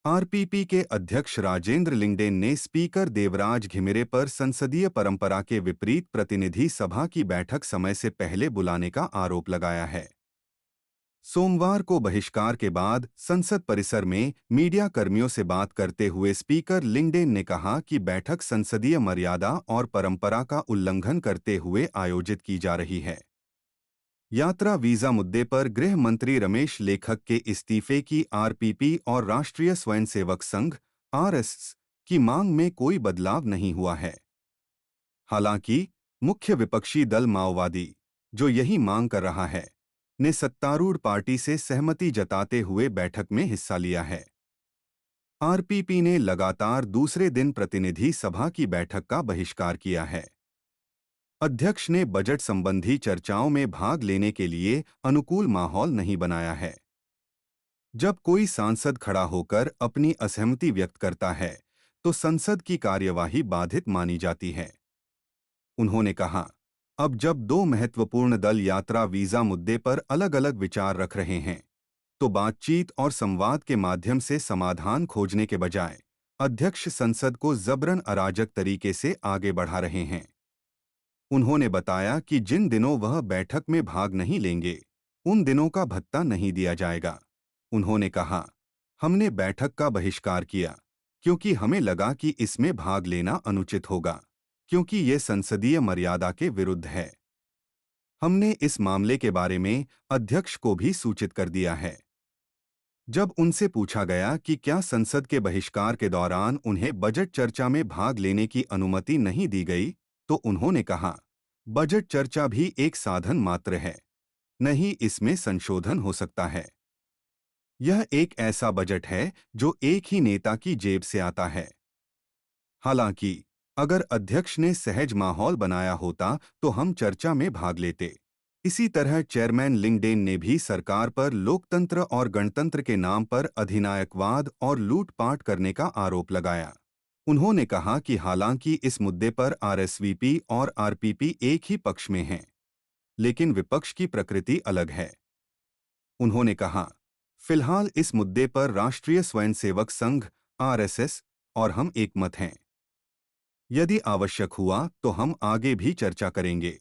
RPP के अध्यक्ष Rajendra LinkedIn ने स्पीकर देवराज घिमिरे पर संसदीय परंपरा के विपरीत प्रतिनिधि सभा की बैठक समय से पहले बुलाने का आरोप लगाया है। सोमवार को बहिष्कार के बाद संसद परिसर में मीडिया कर्मियों से बात करते हुए स्पीकर लिंगडेन ने कहा कि बैठक संसदीय मर्यादा और परंपरा का उल्लंघन करते हुए आयोजित की जा रही है। यात्रा वीजा मुद्दे पर गृह मंत्री रमेश लेखक के इस्तीफे की आरपीपी और राष्ट्रीय स्वयंसेवक संघ आरएसएस की मांग में कोई बदलाव नहीं हुआ है। हालांकि मुख्य विपक्षी दल माओवादी, जो यही मांग कर रहा है, ने सत्तारूढ़ पार्टी से सहमति जताते हुए बैठक में हिस्सा लिया है। आरपीपी ने लगातार दूसरे दिन प्रतिनिधि सभा की बैठक का बहिष्कार किया है। अध्यक्ष ने बजट संबंधी चर्चाओं में भाग लेने के लिए अनुकूल माहौल नहीं बनाया है। जब कोई सांसद खड़ा होकर अपनी असहमति व्यक्त करता है, तो संसद की कार्यवाही बाधित मानी जाती है। उन्होंने कहा, अब जब दो महत्वपूर्ण दल यात्रा वीजा मुद्दे पर अलग-अलग विचार रख रहे हैं, तो बातचीत और संवाद के माध्यम से समाधान खोजने के बजाय अध्यक्ष संसद को जबरन अराजक तरीके से आगे बढ़ा रहे हैं। उन्होंने बताया कि जिन दिनों वह बैठक में भाग नहीं लेंगे, उन दिनों का भत्ता नहीं दिया जाएगा। उन्होंने कहा, हमने बैठक का बहिष्कार किया क्योंकि हमें लगा कि इसमें भाग लेना अनुचित होगा, क्योंकि ये संसदीय मर्यादा के विरुद्ध है। हमने इस मामले के बारे में अध्यक्ष को भी सूचित कर दिया है। जब उनसे पूछा गया कि क्या संसद के बहिष्कार के दौरान उन्हें बजट चर्चा में भाग लेने की अनुमति नहीं दी गई, तो उन्होंने कहा, बजट चर्चा भी एक साधन मात्र है, नहीं इसमें संशोधन हो सकता है। यह एक ऐसा बजट है जो एक ही नेता की जेब से आता है। हालांकि अगर अध्यक्ष ने सहज माहौल बनाया होता तो हम चर्चा में भाग लेते। इसी तरह चेयरमैन लिंगडेन ने भी सरकार पर लोकतंत्र और गणतंत्र के नाम पर अधिनायकवाद और लूटपाट करने का आरोप लगाया। उन्होंने कहा कि हालांकि इस मुद्दे पर आरएसवीपी और आरपीपी एक ही पक्ष में हैं, लेकिन विपक्ष की प्रकृति अलग है। उन्होंने कहा, फिलहाल इस मुद्दे पर राष्ट्रीय स्वयंसेवक संघ आरएसएस और हम एकमत हैं। यदि आवश्यक हुआ तो हम आगे भी चर्चा करेंगे।